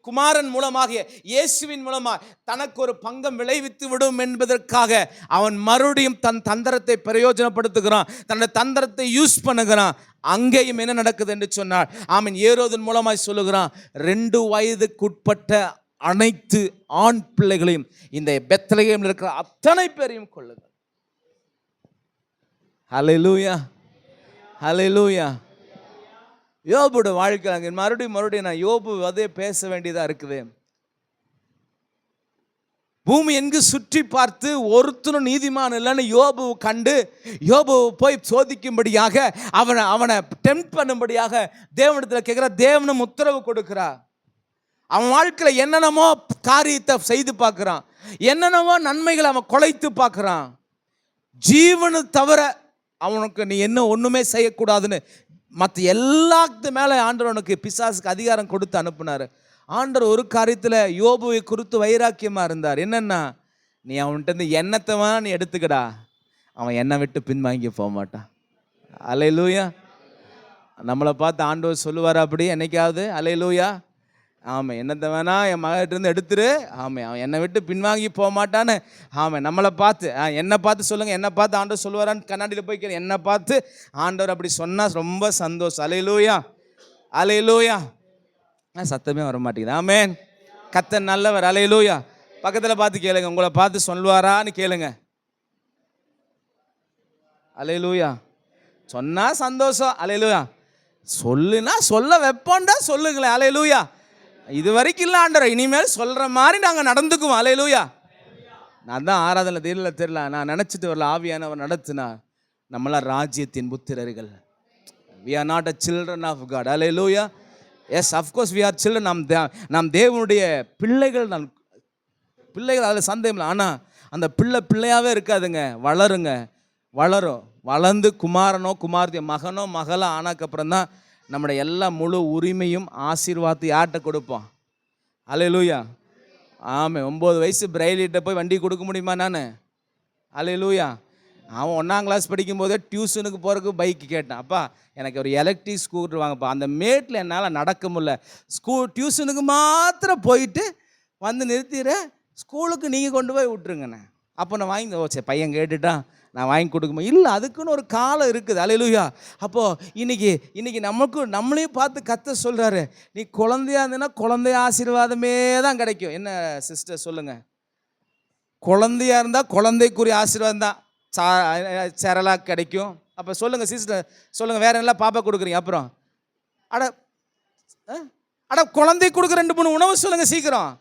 குமாரன் மூலமாகிய இயேசுவின் மூலமாக தனக்கு ஒரு பங்கம் விளைவித்து விடும் என்பதற்காக அவன் மறுபடியும் தன் தந்திரத்தை பிரயோஜனப்படுத்துகிறான், தன்னுடைய தந்திரத்தை யூஸ் பண்ணுகிறான். அங்கேயும் என்ன நடக்குது என்று சொன்னார், ஏரோதின் மூலமாய் சொல்லுகிறான், 2 வயதுக்குட்பட்ட அனைத்து ஆண் பிள்ளைகளையும் இந்த பெத்லகேமில் இருக்கிற அத்தனை பேரையும் கொள்ளுங்கள். ஹல்லேலூயா, ஹல்லேலூயா. யோபுடைய வாழ்க்கை மறுபடியும் நான் யோபு அதே பேச வேண்டியதாக இருக்குது. பூமி எங்கு சுற்றி பார்த்து ஒருத்தனும் நீதிமான் இல்லைன்னு யோபு கண்டு யோபு போய் சோதிக்கும்படியாக அவனை டெம்ப்ட் பண்ணும்படியாக தேவனிடத்தில் கேட்குற. தேவனும் உத்தரவு கொடுக்கிறார். அவன் வாழ்க்கையில் என்னென்னமோ காரியத்தை செய்து பார்க்குறான், என்னென்னமோ நன்மைகளை அவன் கொலைத்து பார்க்குறான். ஜீவனு தவிர அவனுக்கு நீ என்ன ஒன்றுமே செய்யக்கூடாதுன்னு மற்ற எல்லாத்து மேலே ஆண்டவனுக்கு பிசாசுக்கு அதிகாரம் கொடுத்து அனுப்புனார். ஆண்டவர் ஒரு காரியத்தில் யோபுவை குறித்து வைராக்கியமாக இருந்தார். என்னன்னா, நீ அவன்கிட்ட எண்ணத்தை நீ எடுத்துக்கடா, அவன் என்னை விட்டு பின்வாங்கி போக மாட்டான். அல்லேலூயா. நம்மளை பார்த்து ஆண்டவர் சொல்லுவார் அப்படி என்னைக்காவது? அல்லேலூயா. என்னத்தை வேணா என் மகிட்ட எடுத்துரு, அவன் என்னை விட்டு பின்வாங்கி போக மாட்டான்னு. நம்மளை பார்த்து என்னை பார்த்து சொல்லுங்கள், என்னை பார்த்து ஆண்டவர் சொல்லுவாரான்னு கண்ணாடியில் போய் கேளு. என்னை பார்த்து ஆண்டவர் அப்படி சொன்னால் ரொம்ப சந்தோஷம். அல்லேலூயா, அல்லேலூயா. சத்தமே வர மாட்டேங்குது. ஆமென். கர்த்தர் நல்லவர். அல்லேலூயா. பக்கத்தில் பார்த்து கேளுங்க, உங்களை பார்த்து சொல்லுவாரான்னு கேளுங்க. அல்லேலூயா. சொன்னா சந்தோஷம். அல்லேலூயா. சொல்லுனா சொல்ல வைப்போண்டா சொல்லுங்களேன். அல்லேலூயா. இது வரைக்கும் இல்லை ஆண்டவர், இனிமேல் சொல்கிற மாதிரி நாங்கள் நடந்துக்குவோம். அல்லேலூயா. நான் தான் ஆராதனை தெரியல நான் நினச்சிட்டு வரல, ஆவியானவர் நடத்தினா. நம்மளாம் ராஜ்யத்தின் புத்திரர்கள். we are not a children of God. அல்லேலூயா. Yes, of course we are children. நாம் தேவனுடைய பிள்ளைகள். அதில் சந்தேகம் இல்லை. ஆனால் அந்த பிள்ளையாவே இருக்காதுங்க, வளருங்க, வளரும். வளர்ந்து குமாரனோ குமாரத்தியோ மகனோ மகளோ ஆனதுக்கப்புறம் தான் நம்முடைய எல்லா முழு உரிமையும் ஆசீர்வாதத்தை யார்கிட்ட கொடுப்போம்? அல்லேலூயா. ஆமாம். 9 வயசு பிரைலிட்ட போய் வண்டி கொடுக்க முடியுமா நான்? அல்லேலூயா. அவன் 1ஆம் கிளாஸ் படிக்கும்போதே டியூஷனுக்கு போகிறதுக்கு பைக்கு கேட்டான். அப்பா எனக்கு ஒரு எலக்ட்ரிக் ஸ்கூட்டர் வாங்கப்பா, அந்த மேட்டில் என்னால் நடக்க முடியல, டியூஷனுக்கு மாத்திரம் போயிட்டு வந்து நிறுத்திடுற, ஸ்கூலுக்கு நீங்கள் கொண்டு போய் விட்டுருங்கண்ணே. அப்போ நான் வாங்கி, ஓ சரி பையன் கேட்டுட்டான் நான் வாங்கி கொடுக்குமா? இல்லை, அதுக்குன்னு ஒரு காலம் இருக்குது. அல்லேலூயா. அப்போது இன்னைக்கு நம்மளையும் பார்த்து கர்த்தர் சொல்கிறாரு, நீ குழந்தையா இருந்தேன்னா குழந்தை ஆசீர்வாதமே தான் கிடைக்கும். என்ன சிஸ்டர் சொல்லுங்கள்? குழந்தையா இருந்தால் குழந்தைக்குரிய ஆசீர்வாதம் தான் சரலாக கிடைக்கும். அப்போ சொல்லுங்கள் சிஸ்டர், சொல்லுங்கள், வேற எல்லாம் பாப்பா கொடுக்குறீங்க? அப்புறம் அட குழந்தை கொடுக்குற 2-3 உணவு சொல்லுங்கள் சீக்கிரம்.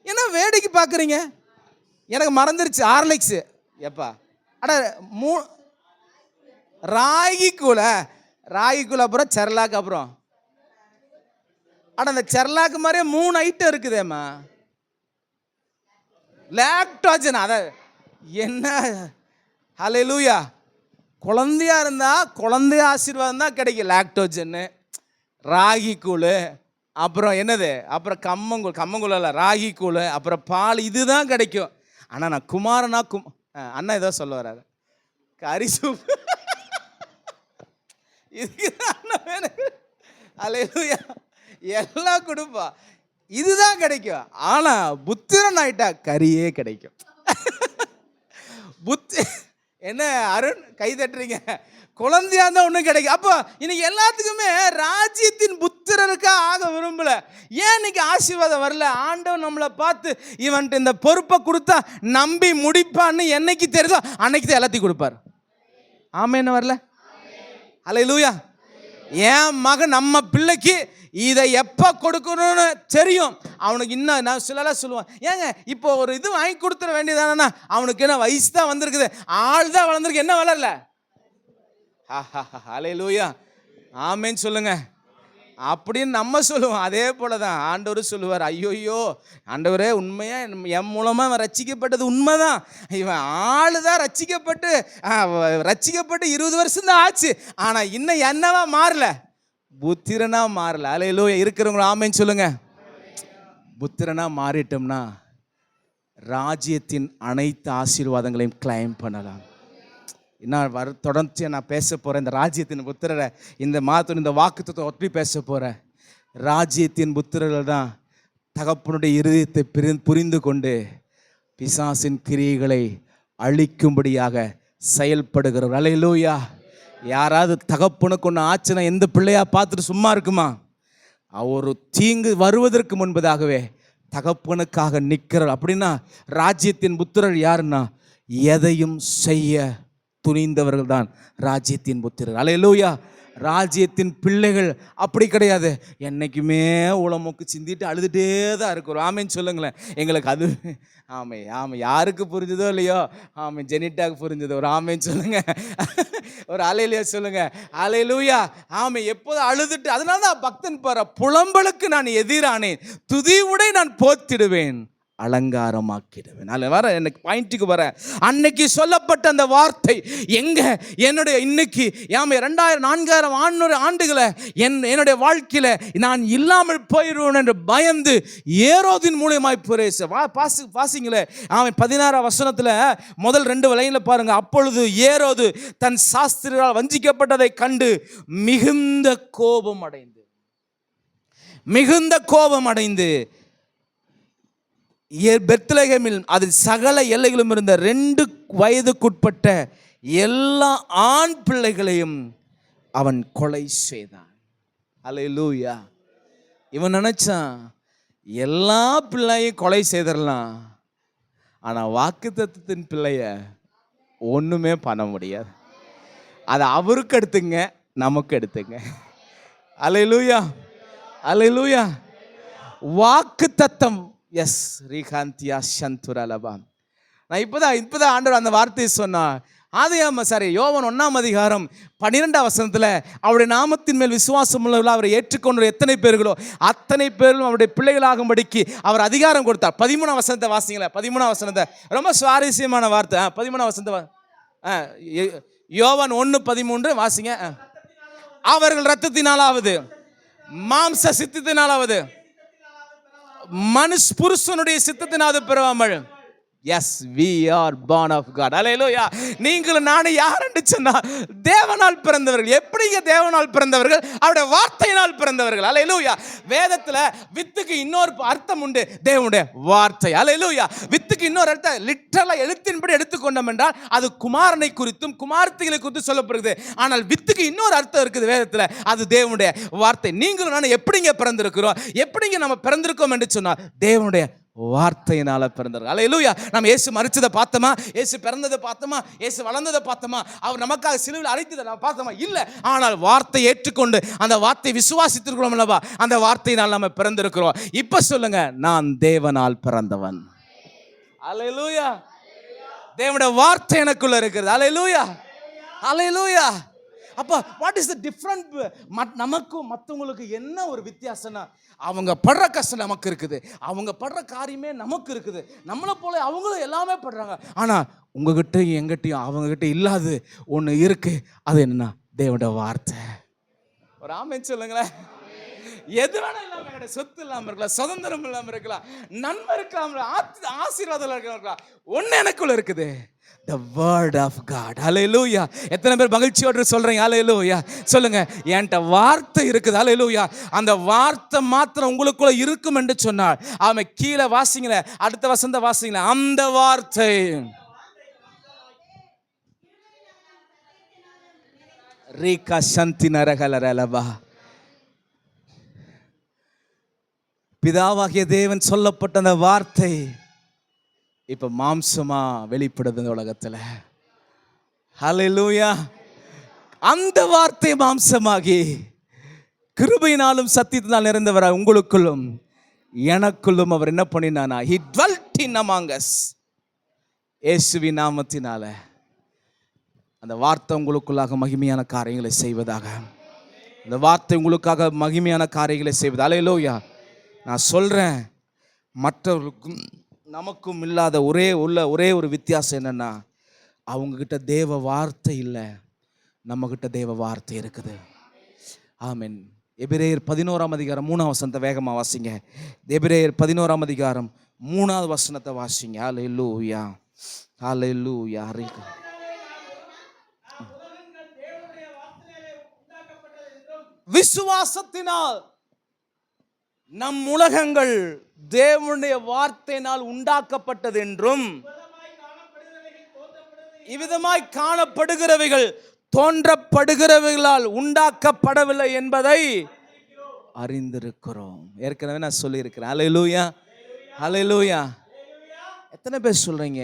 என்ன வேடிக்கை பார்க்குறீங்க? எனக்கு மறந்துருச்சு, ஹார்லிக்ஸு. எப்பா அட ராகி கூழ அப்புறம் செர்லாக்கு, அப்புறம் அந்த செர்லாக்கு மாதிரியே 3 ஐட்டம் இருக்குதேம்மா. லாக்டோஜன், அத என்ன? ஹல்லேலூயா. குழந்தையா இருந்தால் குழந்தை ஆசீர்வாதம் தான் கிடைக்கும். லாக்டோஜன்னு, ராகி கூழ், அப்புறம் என்னது, அப்புறம் கம்மங்கூழ் இல்லை, ராகி கூழ், அப்புறம் பால், இதுதான் கிடைக்கும். ஆனால் நான் குமாரனா அண்ணா ஏதோ சொல்ல வராரு, கறி சூப் அல்லேலூயா, எல்லாம் கொடுப்பா, இதுதான் கிடைக்கும். ஆனால் புத்திரன் ஆயிட்டா கறியே கிடைக்கும். என்ன அருண் கை தட்டுறீங்க? குழந்தையா இருந்தால் ஒன்றும் கிடைக்கும். அப்போ இன்னைக்கு எல்லாத்துக்குமே ராஜ்யத்தின் புத்திரருக்கா ஆக விரும்பல. ஏன் இன்னைக்கு ஆசீர்வாதம் வரல? ஆண்டவன் நம்மளை பார்த்து இவன்ட்டு இந்த பொறுப்பை கொடுத்தா நம்பி முடிப்பான்னு என்னைக்கு தெரியுதோ அன்னைக்கு தான் எல்லாத்தையும் கொடுப்பார். ஆமென். வரல? அல்லேலூயா. என் மகன் நம்ம பிள்ளைக்கு இதை எப்போ கொடுக்கணும்னு தெரியும். அவனுக்கு இன்னும் நான் சிலலாம் சொல்லுவான், ஏங்க இப்போ ஒரு இது வாங்கி கொடுத்துட வேண்டியதானா? அவனுக்கு என்ன வயசு தான் வந்திருக்குது, ஆள் தான் வளர்ந்துருக்கு, என்ன வளரல? அல்லேலூயா. ஆமென் சொல்லுங்க. அப்படின்னு நம்ம சொல்லுவோம். அதே போல தான் ஆண்டவர் சொல்லுவார், ஐயோயோ ஆண்டவரே, உண்மையா என் மூலமாக அவன் ரட்சிக்கப்பட்டது உண்மைதான், இவன் ஆளு தான் ரட்சிக்கப்பட்டு 20 வருஷம் தான் ஆச்சு, ஆனால் இன்னும் என்னவா மாறல, புத்திரனா மாறல. அல்லேலூயா. இருக்கிறவங்க ஆமென் சொல்லுங்க. புத்திரனா மாறிட்டோம்னா ராஜ்யத்தின் அனைத்து ஆசீர்வாதங்களையும் கிளைம் பண்ணலாம். நான் தொடர்ந்து நான் பேச போகிறேன் இந்த ராஜ்யத்தின் புத்திரரை. இந்த மாதத்தோட இந்த வாக்குத்தத்தை ஒற்றி பேச போகிறேன். ராஜ்யத்தின் புத்திரர்கள் தான் தகப்பனுடைய இருதயத்தை புரிந்து கொண்டு பிசாசின் கிரியைகளை அழிக்கும்படியாக செயல்படுகிறவர். அல்லேலூயா. யாராவது தகப்பனுக்கு ஒன்று ஆச்சுன்னா எந்த பிள்ளையா பார்த்துட்டு சும்மா இருக்குமா? ஒரு தீங்கு வருவதற்கு முன்பதாகவே தகப்பனுக்காக நிற்கிறார். அப்படின்னா ராஜ்யத்தின் புத்திரர் யாருன்னா எதையும் செய்ய துணிந்தவர்கள் தான் ராஜ்யத்தின் புத்திரர். அல்லேலூயா. ராஜ்யத்தின் பிள்ளைகள் அப்படி கிடையாது. என்னைக்குமே உளமொக்கு சிந்திட்டு அழுதுகிட்டே தான் இருக்கிறோம். ஆமென் சொல்லுங்களேன். எங்களுக்கு அது ஆமாம் யாருக்கு புரிஞ்சதோ இல்லையோ, ஆமாம் ஜெனிட்டாக்கு புரிஞ்சது. ஒரு ஆமென் சொல்லுங்க, ஒரு அல்லேலூயா சொல்லுங்க. அல்லேலூயா. ஆமாம் எப்போதும் அழுதுட்டு, அதனால தான் பக்தன் பாரு, புலம்பலுக்கு நான் எதிரானேன், துதி உடை நான் போத்திடுவேன், அலங்காரமாக்கிடுவேன். அதில் வர எனக்கு பாயிண்ட்டுக்கு வர, அன்னைக்கு சொல்லப்பட்ட அந்த வார்த்தை எங்க என்னுடைய இன்னைக்கு 2400 ஆண்டுகளை என்னுடைய வாழ்க்கையில் நான் இல்லாமல் போயிடுவேன் என்று பயந்து ஏரோதின் மூலியமாய் பாசிங்களே. அவன் 16 வசனத்தில் முதல் 2 லைனில் பாருங்க. அப்பொழுது ஏரோது தன் சாஸ்திரியால் வஞ்சிக்கப்பட்டதை கண்டு மிகுந்த கோபம் அடைந்து பெத்லகேமில் அது சகல எல்லைகளும் இருந்த 2 வயதுக்குட்பட்ட எல்லா ஆண் பிள்ளைகளையும் அவன் கொலை செய்தான். அல்லேலூயா. இவன் நினைச்சான் எல்லா பிள்ளையும் கொலை செய்திடலாம், ஆனால் வாக்குத்தத்தத்தின் பிள்ளைய ஒன்றுமே பண்ண முடியாது. அதை அவருக்கு எடுத்துங்க, நமக்கு எடுத்துங்க. அல்லேலூயா. அல்லேலூயா. வாக்குத்தத்தம். எஸ் ரீகாந்தியா சந்துரலபா. நான் இப்போதான் ஆண்டவர் அந்த வார்த்தையை சொன்னா, யோவான் 1:12 அவருடைய நாமத்தின் மேல் விசுவாசம் உள்ளவர்கள் அவரை ஏற்றுக்கொண்ட எத்தனை பேர்களோ அத்தனை பேர்களும் அவருடைய பிள்ளைகளாகும்படிக்கு அவர் அதிகாரம் கொடுத்தார். 13 வாசிங்களேன். 13 ரொம்ப சுவாரஸ்யமான வார்த்தை. 13 யோவான் 1:13 வாசிங்க. அவர்கள் இரத்தத்தினாலாவது மாம்ச சித்தத்தினாலாவது புருஷனுடைய சித்தத்தினாவது பெறாமல். Yes, we are born of God. Hallelujah. நீங்களும் நானும் யார் என்று சொன்னால் தேவனால் பிறந்தவர்கள். எப்படிங்க தேவனால் பிறந்தவர்கள்? அவருடைய வார்த்தையினால் பிறந்தவர்கள். Hallelujah. வேதத்துல வித்துக்கு இன்னொரு அர்த்தம் உண்டு, தேவனுடைய வார்த்தை. Hallelujah. வித்துக்கு இன்னொரு அர்த்தம் லிட்டரலா எழுத்தின்படி எடுத்துக்கொண்டோம் என்றால் அது குமாரனை குறித்தும் குமாரத்திகளை குறித்து சொல்லப்படுகிறது. ஆனால் வித்துக்கு இன்னொரு அர்த்தம் இருக்குது வேதத்துல, அது தேவனுடைய வார்த்தை. நீங்களும் நானும் எப்படிங்க பிறந்திருக்கிறோம்? எப்படிங்க நம்ம பிறந்திருக்கோம் என்று சொன்னால் தேவனுடைய வார்த்தையினால பிறந்தார்கள். அல்லேலூயா. நம்ம இயேசு மரிச்சதை பார்த்தோமா? இயேசு பிறந்ததை பார்த்தோமா? இயேசு வளர்ந்ததை பார்த்தோமா? அவர் நமக்காக சிலுவையில் அழைத்ததை நம்ம பார்த்தோமா? இல்லை. ஆனால் வார்த்தை ஏற்றுக்கொண்டு அந்த வார்த்தை விசுவாசித்திருக்கிறோம் அல்லவா? அந்த வார்த்தையினால் நம்ம பிறந்திருக்கிறோம். இப்ப சொல்லுங்க, நான் தேவனால் பிறந்தவன். அல்லேலூயா. தேவனுடைய வார்த்தை எனக்குள்ள இருக்கிறது. அல்லேலூயா. அல்லேலூயா. அப்போ வாட் இஸ் த டிஃப்ரெண்ட்? நமக்கும் மற்றவங்களுக்கு என்ன ஒரு வித்தியாசம்னா, அவங்க படுற கஷ்டம் நமக்கு இருக்குது, அவங்க படுற காரியமே நமக்கு இருக்குது, நம்மளை போல அவங்களும் எல்லாமே படுறாங்க. ஆனால் உங்ககிட்டையும் எங்கிட்டையும் அவங்ககிட்ட இல்லாது ஒன்று இருக்கு. அது என்னன்னா தேவனுடைய வார்த்தை. ஒரு ஆமென் சொல்லுங்களேன். எது வேணா இல்லாம இருக்கலாம், சொத்து இல்லாம இருக்கலாம், சுதந்திரம் இல்லாம இருக்கலாம், நன்மை இருக்காம, ஆசீர்வாதம் இருக்கலாம், ஒண்ணு எனக்குள்ள இருக்குது, the word of God. Hallelujah. எத்தனை பேர் மகிழ்ச்சியோடு சொல்றீங்க? Hallelujah. சொல்லுங்க, என்கிட்ட வார்த்தை இருக்குது. Hallelujah. அந்த வார்த்தை மாத்திரம் உங்களுக்குள்ள இருக்கும் என்று சொன்னார். அவன் கீழே வாசிங்களே, அடுத்த வசந்த வாசிங்களே, அந்த வார்த்தை ரீகா சந்தி நரகலரலபா. பிதாவாகிய தேவன் சொல்லப்பட்ட அந்த வார்த்தை இப்ப மாம்சமா வெளிப்படுது இந்த உலகத்துல. ஹல்லேலூயா. அந்த வார்த்தை மாம்சமாகி கிருபையினாலும் சத்தியத்தினால் நிறைந்தவராய் உங்களுக்குள்ளும் எனக்குள்ளும் அவர் என்ன பண்ணினானா? He dwelt in among us. இயேசுவின் நாமத்தினால அந்த வார்த்தை உங்களுக்குள்ளாக மகிமையான காரியங்களை செய்வதாக, அந்த வார்த்தை உங்களுக்காக மகிமையான காரியங்களை செய்வது. ஹல்லேலூயா. நான் சொல்றேன், மற்றவர்களுக்கும் நமக்கும் இல்லாத ஒரே ஒரு வித்தியாசம் என்னன்னா, அவங்ககிட்ட தேவ வார்த்தை இல்லை, நம்மகிட்ட தேவ வார்த்தை இருக்குது. ஆமென். எபிரேயர் 11:3 வேகமா வாசிங்க. எபிரேயர் 11:3 வாசிங்க. ஹல்லேலூயா. ஹல்லேலூயா. விசுவாசத்தினால் நம் உலகங்கள் தேவனுடைய வார்த்தையினால் உண்டாக்கப்பட்டது என்றும், இவ்விதமாய் காணப்படுகிறவைகள் தோன்றப்படுகிறவைகளால் உண்டாக்கப்படவில்லை என்பதை அறிந்திருக்கிறோம். ஏற்கனவே நான் சொல்லியிருக்கிறேன். ஹல்லேலூயா. ஹல்லேலூயா. எத்தனை பேர் சொல்றீங்க,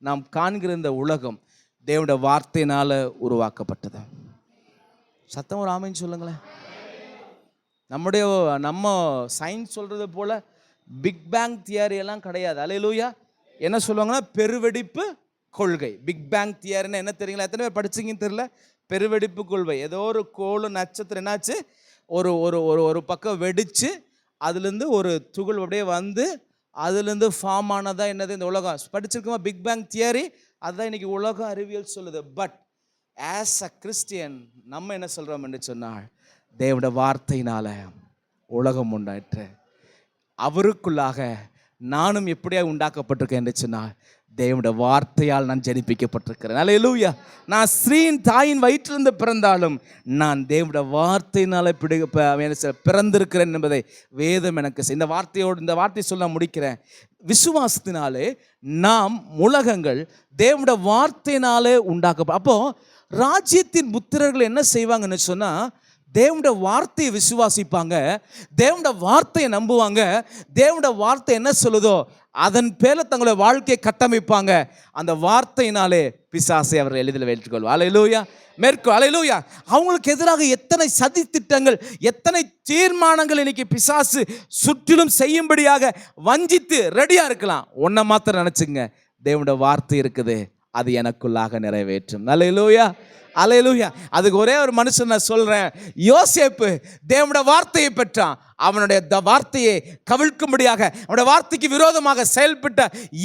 நாம் காண்கிற இந்த உலகம் தேவனுடைய வார்த்தையினால உருவாக்கப்பட்டது? சத்தம் ஒரு ஆமென் சொல்லுங்களேன். நம்ம சயின்ஸ் சொல்றது போல பிக் பேங் தியரி எல்லாம் கிடையாது. அல்லேலூயா. என்ன சொல்லுவாங்கன்னா பெருவெடிப்பு கொள்கை. பிக் பேங் தியரின்னு என்ன தெரியுங்களா? எத்தனை பேர் படிச்சிங்கன்னு தெரியல. பெருவெடிப்பு கொள்கை, ஏதோ ஒரு கோள் நட்சத்திரம் என்னாச்சு, ஒரு ஒரு ஒரு பக்கம் வெடிச்சு அதுலேருந்து ஒரு துகள் அப்படியே வந்து அதுலேருந்து ஃபார்ம் ஆனதான் என்னது இந்த உலகம். படிச்சிருக்கோமா பிக் பேங் தியரி? அதுதான் இன்னைக்கு உலக அறிவியல் சொல்லுது. பட் ஆஸ் அ கிறிஸ்டியன் நம்ம என்ன சொல்கிறோம் என்று சொன்னால், தேவனுடைய வார்த்தையினால உலகம் உண்டாயிற்று. அவருக்குள்ளாக நானும் எப்படியா உண்டாக்கப்பட்டிருக்கேன் என்று சொன்னால், தேவனுடைய வார்த்தையால் நான் ஜனிப்பிக்கப்பட்டிருக்கிறேன். அல்லேலூயா. நான் ஸ்ரீயின் தாயின் வயிற்றிலிருந்து பிறந்தாலும் நான் தேவனுடைய வார்த்தையினால பிறந்திருக்கிறேன் என்பதை வேதம் எனக்கு இந்த வார்த்தையை சொல்ல முடிக்கிறேன். விசுவாசத்தினாலே நாம் உலகங்கள் தேவனுடைய வார்த்தையினாலே உண்டாக்கப்படும். அப்போ ராஜ்யத்தின் புத்திரர்கள் என்ன செய்வாங்கன்னு சொன்னா, தேவனுடைய வார்த்தையை விசுவாசிப்பாங்க, தேவனுடைய வார்த்தையை நம்புவாங்க, தேவனுடைய வார்த்தை என்ன சொல்லுதோ அதன் பேர்ல தங்களுடைய வாழ்க்கையை கட்டமைப்பாங்க. அந்த வார்த்தையினாலே பிசாசை அவர்கள் எளிதில் வெற்றிக்கொள்வார். அல்லேலூயா. அல்லேலூயா. அவங்களுக்கு எதிராக எத்தனை சதி திட்டங்கள், எத்தனை தீர்மானங்கள் இன்னைக்கு பிசாசு சுற்றிலும் செய்யும்படியாக வஞ்சித்து ரெடியா இருக்கலாம். ஒன்றை மாத்திரம் நினைச்சுங்க, தேவனுடைய வார்த்தை இருக்குது, அது எனக்குள்ளாக நிறைவேற்றும். அல்லேலூயா, அல்லேலூயா. அதுக்கு ஒரே ஒரு மனுஷன் நான் சொல்றேன், யோசேப்பு தேவனுடைய வார்த்தையை பெற்றான். அவனுடைய வார்த்தையை கவிழ்க்கும்படியாக, அவனுடைய வார்த்தைக்கு விரோதமாக செயல்பட்ட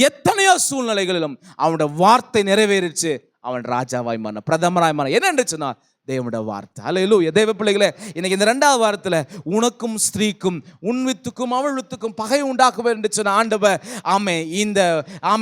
எத்தனையோ சூழ்நிலைகளிலும் அவனுடைய வார்த்தை நிறைவேறிச்சு. அவன் ராஜாவாய் மாறின, பிரதமராய் மாறின. என்ன சொன்னா? தேவனுடைய வார்த்தை. அல்லேலூயா. தேவ பிள்ளைகளே, இன்னைக்கு இந்த 2வது வாரத்தில் உனக்கும் ஸ்திரீக்கும் உன் வித்துக்கும் அவள் வித்துக்கும் பகை உண்டாக்குவேன் என்று சொன்ன ஆண்டவர்,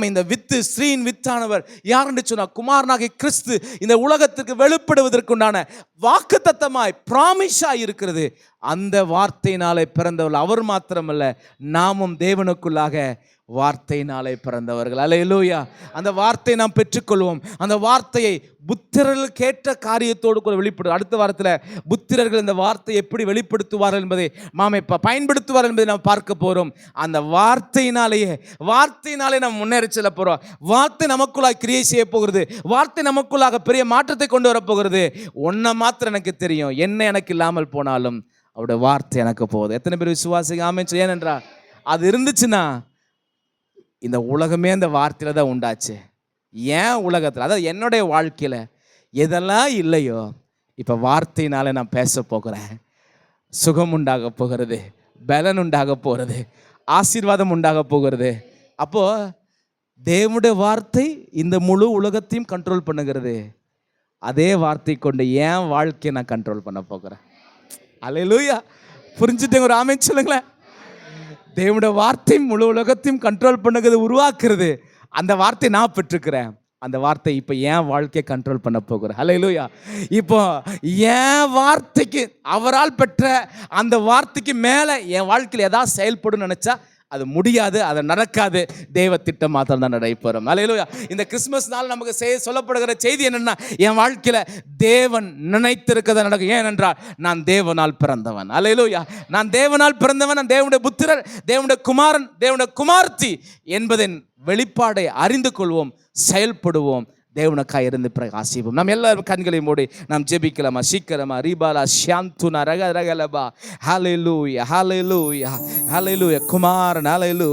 இந்த வித்து, ஸ்திரீயின் வித்தானவர் யார் என்று சொன்னா குமாரனாகிய கிறிஸ்து இந்த உலகத்திற்கு வெளிப்படுவதற்குண்டான வாக்குத்தத்தமாய் பிராமிஸாய் இருக்கிறது. அந்த வார்த்தையினாலே பிறந்தவர்கள் அவர் மாத்திரமல்ல, நாமும் தேவனுக்குள்ளாக வார்த்தையினாலே பிறந்தவர்கள். அல்லேலூயா. அந்த வார்த்தையை நாம் பெற்றுக்கொள்வோம். அந்த வார்த்தையை புத்திரர்கள் கேட்ட காரியத்தோடு கூட வெளிப்படும். அடுத்த வாரத்தில் புத்திரர்கள் இந்த வார்த்தையை எப்படி வெளிப்படுத்துவார்கள் என்பதை பயன்படுத்துவார்கள் என்பதை நாம் பார்க்க போகிறோம். அந்த வார்த்தையினாலே நாம் முன்னேறி செல்ல போகிறோம். வார்த்தை நமக்குள்ளாக கிரியை செய்ய போகிறது. வார்த்தை நமக்குள்ளாக பெரிய மாற்றத்தை கொண்டு வரப்போகிறது. ஒன்றை மாத்திரம் எனக்கு தெரியும், என்ன எனக்கு இல்லாமல் போனாலும் அவருடைய வார்த்தை எனக்கு போகுது. எத்தனை பேர் விசுவாசிங்க? ஆமென். ஏனென்றால் அது இருந்துச்சுன்னா இந்த உலகமே அந்த வார்த்தையில தான் உண்டாச்சு. ஏன் உலகத்தில், அதாவது என்னுடைய வாழ்க்கையில் எதெல்லாம் இல்லையோ இப்போ வார்த்தையினால நான் பேச போகிறேன். சுகம் உண்டாக போகிறது, பலன் உண்டாக போகிறது, ஆசீர்வாதம் உண்டாக போகிறது. அப்போ தேவனுடைய வார்த்தை இந்த முழு உலகத்தையும் கண்ட்ரோல் பண்ணுகிறது. அதே வார்த்தை கொண்டு என் வாழ்க்கையை நான் கண்ட்ரோல் பண்ண போகிறேன். அல்லேலூயா. புரிஞ்சுட்டேங்க? ஒரு ஆமென் சொல்லுங்களேன். தேவனுடைய வார்த்தை முழு உலகத்தையும் கண்ட்ரோல் பண்ணுகிறது, உருவாக்குறது. அந்த வார்த்தை நான் பெற்றுக்கிறேன். அந்த வார்த்தை இப்போ என் வாழ்க்கையை கண்ட்ரோல் பண்ண போகிறேன். அல்லேலூயா. இப்போ என் வார்த்தைக்கு, அவரால் பெற்ற அந்த வார்த்தைக்கு மேலே என் வாழ்க்கையில் ஏதாவது செயல்படும் நினச்சா அது முடியாது, அது நடக்காது. தேவ திட்டம் மாத்திரம் தான் நடைபெறும். அல்லேலூயா. இந்த கிறிஸ்மஸ் நாள் நமக்கு சொல்லப்படுகிற செய்தி என்னன்னா, என் வாழ்க்கையில் தேவன் நினைத்திருக்கிறத நடக்கும். ஏனென்றால் நான் தேவனால் பிறந்தவன். அல்லேலூயா. நான் தேவனால் பிறந்தவன், நான் தேவனுடைய புத்திரர், தேவனுடைய குமாரன், தேவனுடைய குமார்த்தி என்பதன் வெளிப்பாடை அறிந்து கொள்வோம், செயல்படுவோம். தேவனுக்காக இருந்து பிரகாசிப்போம். நாம் எல்லாரும் கண்களை மூடி நாம் ஜெபிக்கலாமா? சீக்கிரமா ரீபாலா ஷாந்துனா ரக ரகலபா. ஹல்லேலூயா, ஹல்லேலூயா, ஹல்லேலூயா. குமாரன், ஹல்லேலூயா.